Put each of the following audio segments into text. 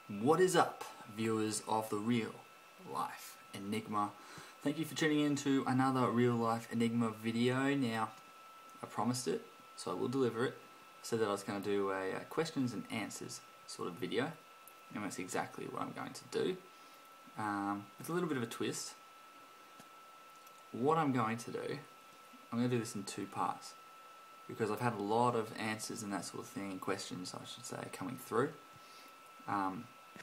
What is up, viewers of the Real Life Enigma? Thank you for tuning in to another Real Life Enigma video. Now, I promised it, so I will deliver it. I said that I was going to do a questions and answers sort of video, and that's exactly what I'm going to do. With a little bit of a twist. What I'm going to do, I'm going to do this in two parts, because I've had a lot of answers and that sort of thing, and questions I should say, coming through.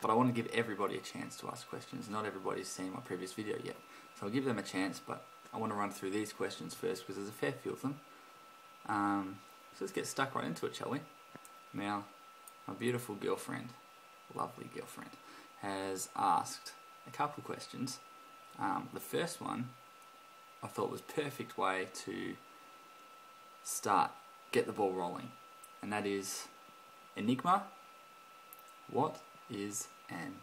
But I want to give everybody a chance to ask questions. Not everybody's seen my previous video yet, so I'll give them a chance, but I want to run through these questions first because there's a fair few of them. So let's get stuck right into it, shall we? Now, my beautiful girlfriend, lovely girlfriend, has asked a couple questions. The first one I thought was a perfect way to get the ball rolling, and that is, Enigma, what is an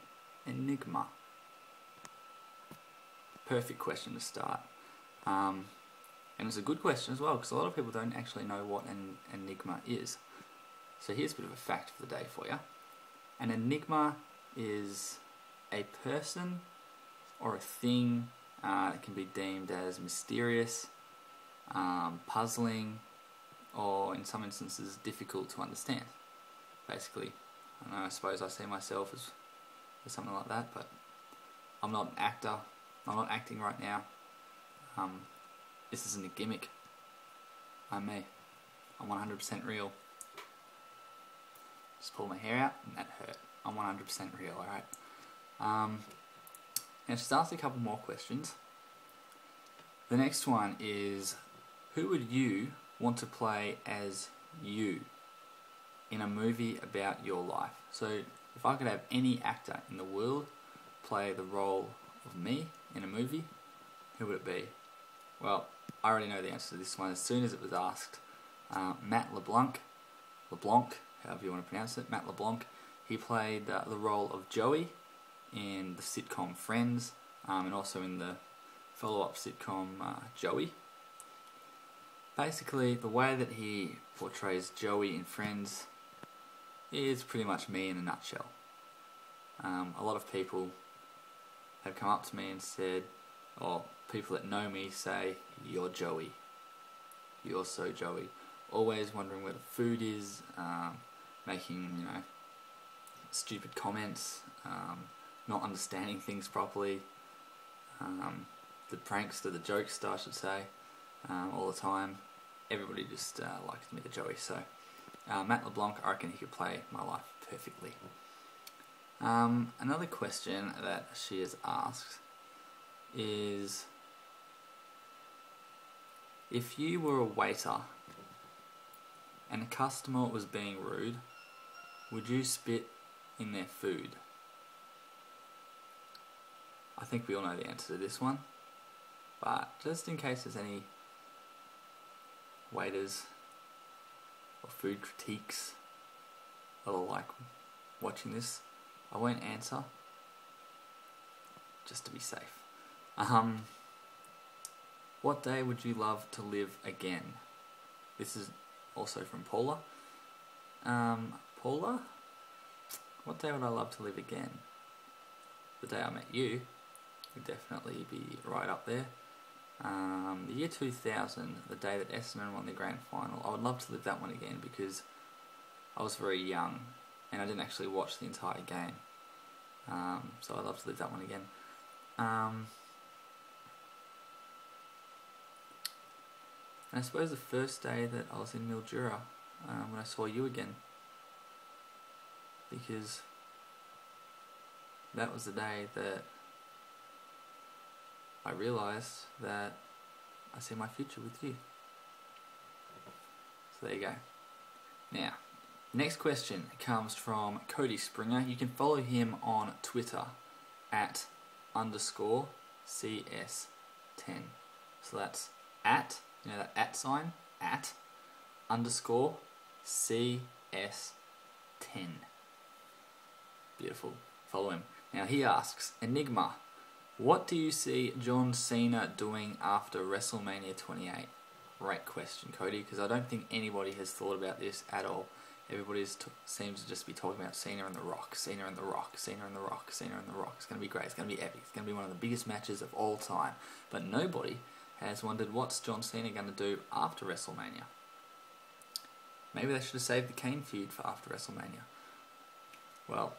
enigma? Perfect question to start. And it's a good question as well, because a lot of people don't actually know what an enigma is. So here's a bit of a fact for the day for you. An enigma is a person or a thing that can be deemed as mysterious, puzzling, or in some instances difficult to understand. Basically, I suppose I see myself as something like that, but I'm not an actor. I'm not acting right now. This isn't a gimmick. I'm me. I'm 100% real. Just pulled my hair out and that hurt. I'm 100% real, alright? Now just ask a couple more questions. The next one is, who would you want to play as you in a movie about your life? So if I could have any actor in the world play the role of me in a movie, who would it be? Well, I already know the answer to this one as soon as it was asked. Matt LeBlanc, however you want to pronounce it, Matt LeBlanc, he played the role of Joey in the sitcom Friends, and also in the follow-up sitcom Joey. Basically, the way that he portrays Joey in Friends is pretty much me in a nutshell. A lot of people have come up to me and said, or people that know me say, "You're Joey. You're so Joey." Always wondering where the food is, making, stupid comments, not understanding things properly, the prankster, the jokester I should say, all the time. Everybody just likes me, the Joey, so Matt LeBlanc, I reckon he could play my life perfectly. Another question that she has asked is, if you were a waiter and a customer was being rude, would you spit in their food? I think we all know the answer to this one, but just in case there's any waiters or food critiques that are like watching this, I won't answer, just to be safe. What day would you love to live again? This is also from Paula. Paula, what day would I love to live again? The day I met you would definitely be right up there. The year 2000, the day that Essendon won the grand final, I would love to live that one again because I was very young and I didn't actually watch the entire game. So I'd love to live that one again. And I suppose the first day that I was in Mildura, when I saw you again, because that was the day that I realised that I see my future with you. So there you go. Now, next question comes from Cody Springer. You can follow him on Twitter at _CS10. So that's at, that at sign, at _CS10. Beautiful. Follow him. Now he asks, Enigma, what do you see John Cena doing after WrestleMania 28? Great question, Cody, because I don't think anybody has thought about this at all. Everybody seems to just be talking about Cena and The Rock, Cena and The Rock, Cena and The Rock, Cena and The Rock. It's going to be great, it's going to be epic, it's going to be one of the biggest matches of all time. But nobody has wondered what's John Cena going to do after WrestleMania. Maybe they should have saved the Kane feud for after WrestleMania. Well,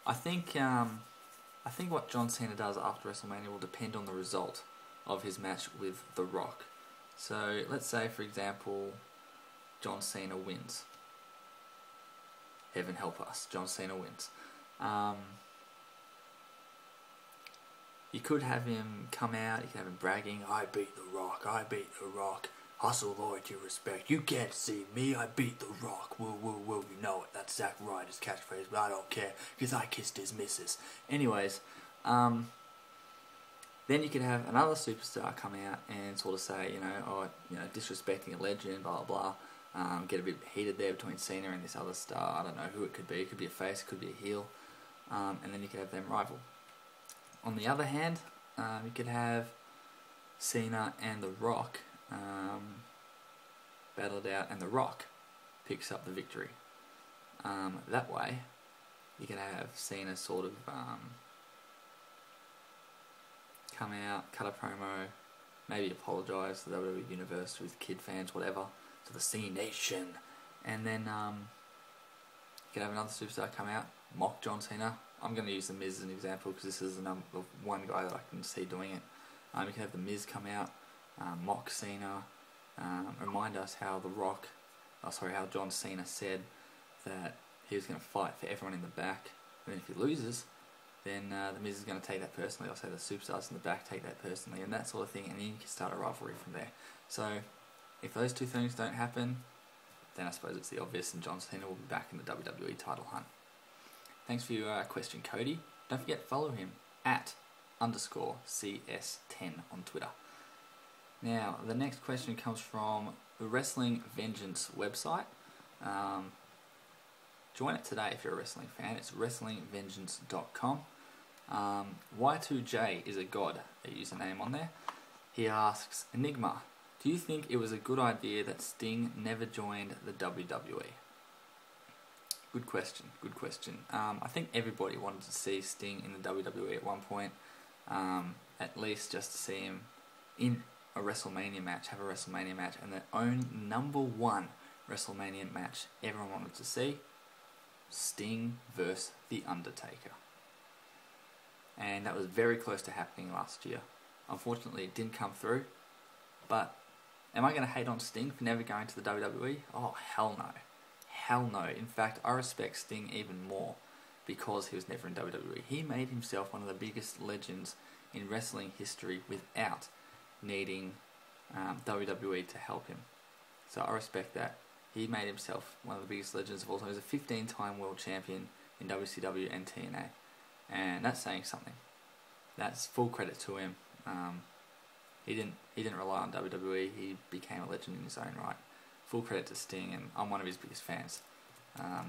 I think what John Cena does after WrestleMania will depend on the result of his match with The Rock. So let's say, for example, John Cena wins. Heaven help us, John Cena wins. You could have him come out, you could have him bragging, I beat The Rock, I beat The Rock. Hustle, loyalty, respect. You can't see me, I beat The Rock. Woo, woo, woo, you know it. That's Zack Ryder's catchphrase, but I don't care, because I kissed his missus. Anyways, then you could have another superstar come out and sort of say, disrespecting a legend, blah, blah, blah. Get a bit heated there between Cena and this other star. I don't know who it could be. It could be a face, it could be a heel. And then you could have them rival. On the other hand, you could have Cena and The Rock battle it out, and The Rock picks up the victory. That way, you can have Cena sort of come out, cut a promo, maybe apologise to the WWE Universe, to his kid fans, whatever, to the C Nation, and then you can have another superstar come out, mock John Cena. I'm going to use The Miz as an example because this is the one guy that I can see doing it. You can have The Miz come out, mock Cena, remind us how how John Cena said that he was going to fight for everyone in the back, and if he loses, then The Miz is going to take that personally. I'll say the superstars in the back take that personally, and that sort of thing, and then you can start a rivalry from there. So, if those two things don't happen, then I suppose it's the obvious, and John Cena will be back in the WWE title hunt. Thanks for your question, Cody. Don't forget to follow him at _CS10 on Twitter. Now, the next question comes from the Wrestling Vengeance website. Join it today if you're a wrestling fan. It's wrestlingvengeance.com. Y2J is a god, a username on there. He asks, Enigma, do you think it was a good idea that Sting never joined the WWE? Good question, good question. I think everybody wanted to see Sting in the WWE at one point, at least just to see him in a WrestleMania match, have a WrestleMania match, and their own #1 WrestleMania match everyone wanted to see, Sting versus The Undertaker. And that was very close to happening last year. Unfortunately, it didn't come through, but am I going to hate on Sting for never going to the WWE? Oh, hell no. Hell no. In fact, I respect Sting even more because he was never in WWE. He made himself one of the biggest legends in wrestling history without needing WWE to help him. So I respect that. He made himself one of the biggest legends of all time. He was a 15-time world champion in WCW and TNA. And that's saying something. That's full credit to him. He didn't rely on WWE. He became a legend in his own right. Full credit to Sting, and I'm one of his biggest fans. Now,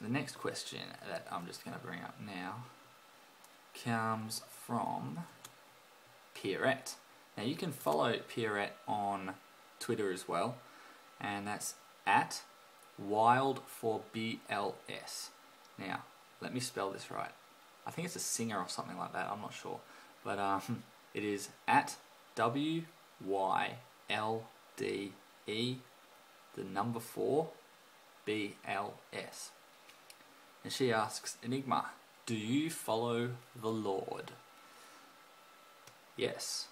the next question that I'm just going to bring up now comes from Pierrette. Now, you can follow Pierrette on Twitter as well, and that's at wild4BLS. Now, let me spell this right. I think it's a singer or something like that, I'm not sure. But it is at WYLDE, the number 4, BLS. And she asks, Enigma, do you follow the Lord? Yes,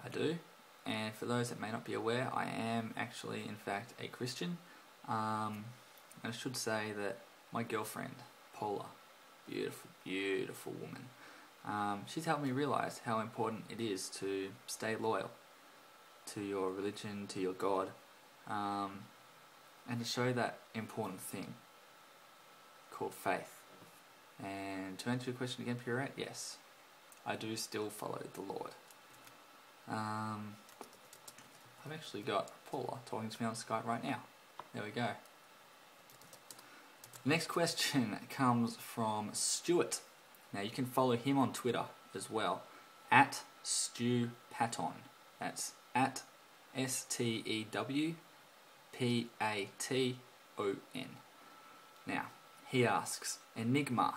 I do. And for those that may not be aware, I am actually, in fact, a Christian. And I should say that my girlfriend, Paula, beautiful, beautiful woman, she's helped me realise how important it is to stay loyal to your religion, to your God, and to show that important thing called faith. And to answer your question again, Pierrette, yes, I do still follow the Lord. I've actually got Paula talking to me on Skype right now. There we go. The next question comes from Stuart. Now you can follow him on Twitter as well, at StewPaton. That's at StewPaton. P-A-T-O-N. Now, he asks, Enigma,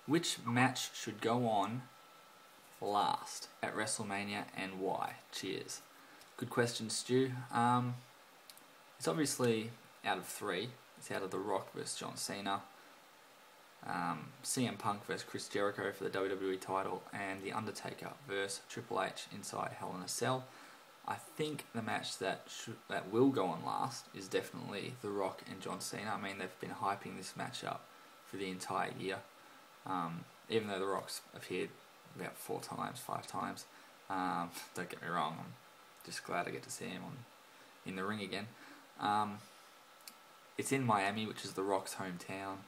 which match should go on last at WrestleMania and why? Cheers. Good question, Stu. It's obviously out of 3. It's out of The Rock versus John Cena, CM Punk versus Chris Jericho for the WWE title, and The Undertaker versus Triple H inside Hell in a Cell. I think the match that will go on last is definitely The Rock and John Cena. I mean, they've been hyping this match up for the entire year. Even though The Rock's appeared about 4 times, 5 times. Don't get me wrong, I'm just glad I get to see him in the ring again. It's in Miami, which is The Rock's hometown.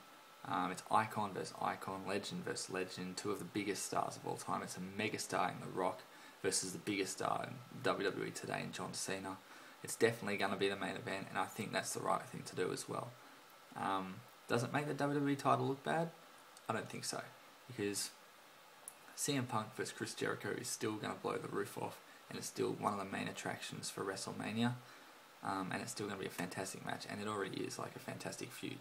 It's icon versus icon, legend versus legend, 2 of the biggest stars of all time. It's a mega star in The Rock versus the biggest star in WWE today in John Cena. It's definitely going to be the main event, and I think that's the right thing to do as well. Does it make the WWE title look bad? I don't think so, because CM Punk versus Chris Jericho is still going to blow the roof off, and it's still one of the main attractions for WrestleMania, and it's still going to be a fantastic match, and it already is like a fantastic feud.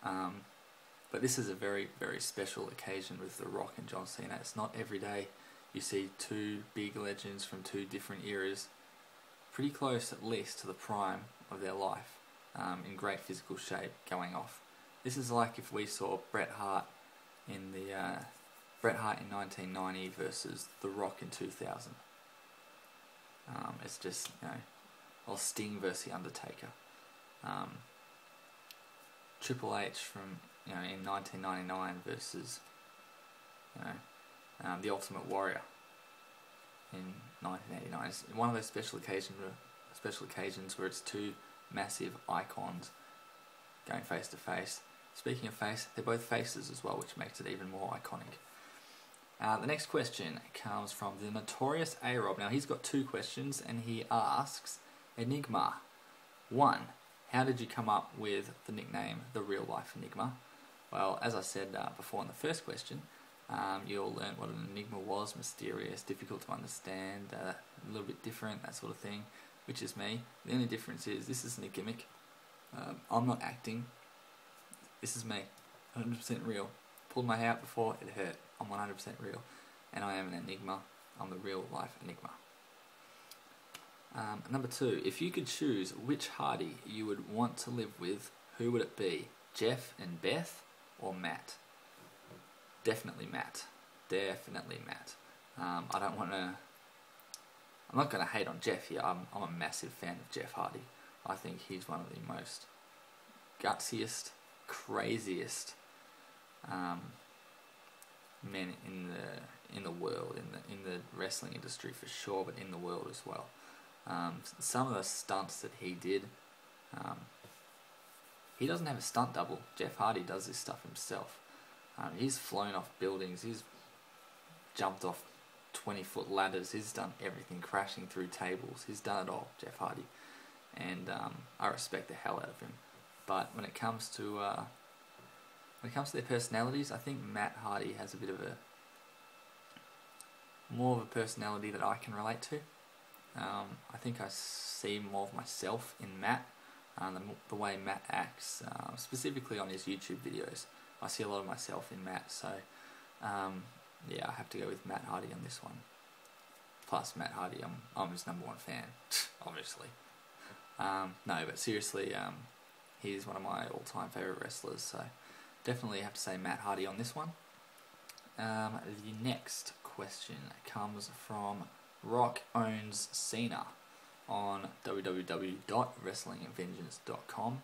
But this is a very, very special occasion with The Rock and John Cena. It's not every day you see 2 big legends from 2 different eras, pretty close at least to the prime of their life, in great physical shape, going off. This is like if we saw Bret Hart in 1990 versus The Rock in 2000. It's just, or Sting versus The Undertaker. Triple H from in 1999 versus The Ultimate Warrior in 1989. It's one of those special occasions where it's 2 massive icons going face to face. Speaking of face, they're both faces as well, which makes it even more iconic. The next question comes from the Notorious A-Rob. Now, he's got 2 questions, and he asks, Enigma, 1, how did you come up with the nickname The Real Life Enigma? Well, as I said before in the first question, you all learned what an enigma was: mysterious, difficult to understand, a little bit different, that sort of thing, which is me. The only difference is this isn't a gimmick. I'm not acting. This is me, 100% real. Pulled my hair out before, it hurt. I'm 100% real, and I am an enigma. I'm the real life enigma. Number 2, if you could choose which Hardy you would want to live with, who would it be? Jeff and Beth, or Matt? Definitely Matt. Definitely Matt. I'm not going to hate on Jeff here. I'm a massive fan of Jeff Hardy. I think he's one of the most gutsiest, craziest men in the world, in the wrestling industry for sure, but in the world as well. Some of the stunts that he did, he doesn't have a stunt double. Jeff Hardy does this stuff himself. He's flown off buildings, he's jumped off 20-foot ladders, he's done everything, crashing through tables, he's done it all, Jeff Hardy. And I respect the hell out of him. But when it comes to their personalities, I think Matt Hardy has a bit of more of a personality that I can relate to. I think I see more of myself in Matt, the way Matt acts, specifically on his YouTube videos. I see a lot of myself in Matt, so yeah, I have to go with Matt Hardy on this one. Plus, Matt Hardy, I'm his #1 fan, obviously. No, but seriously, he's one of my all-time favourite wrestlers, so definitely have to say Matt Hardy on this one. The next question comes from Rock Owns Cena on www.wrestlingvengeance.com,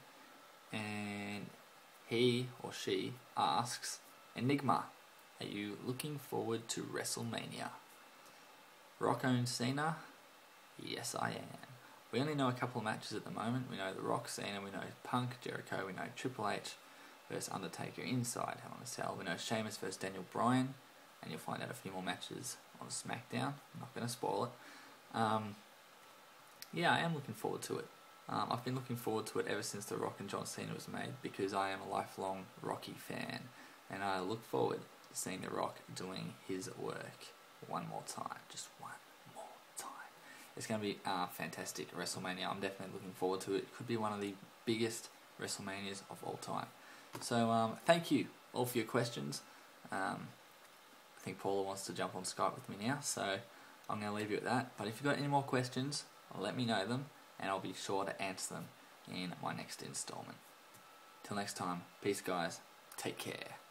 and he or she asks, Enigma, are you looking forward to WrestleMania? Rock Owns Cena? Yes, I am. We only know a couple of matches at the moment. We know The Rock, Cena, we know Punk, Jericho, we know Triple H versus Undertaker inside Hell in a Cell. We know Sheamus versus Daniel Bryan, and you'll find out a few more matches on SmackDown. I'm not going to spoil it. Yeah, I am looking forward to it. I've been looking forward to it ever since The Rock and John Cena was made, because I am a lifelong Rocky fan, and I look forward to seeing The Rock doing his work one more time. Just one more time. It's going to be fantastic at WrestleMania. I'm definitely looking forward to it. Could be one of the biggest WrestleManias of all time. So thank you all for your questions. I think Paula wants to jump on Skype with me now, so I'm going to leave you at that. But if you've got any more questions, let me know them, and I'll be sure to answer them in my next installment. Till next time, peace guys, take care.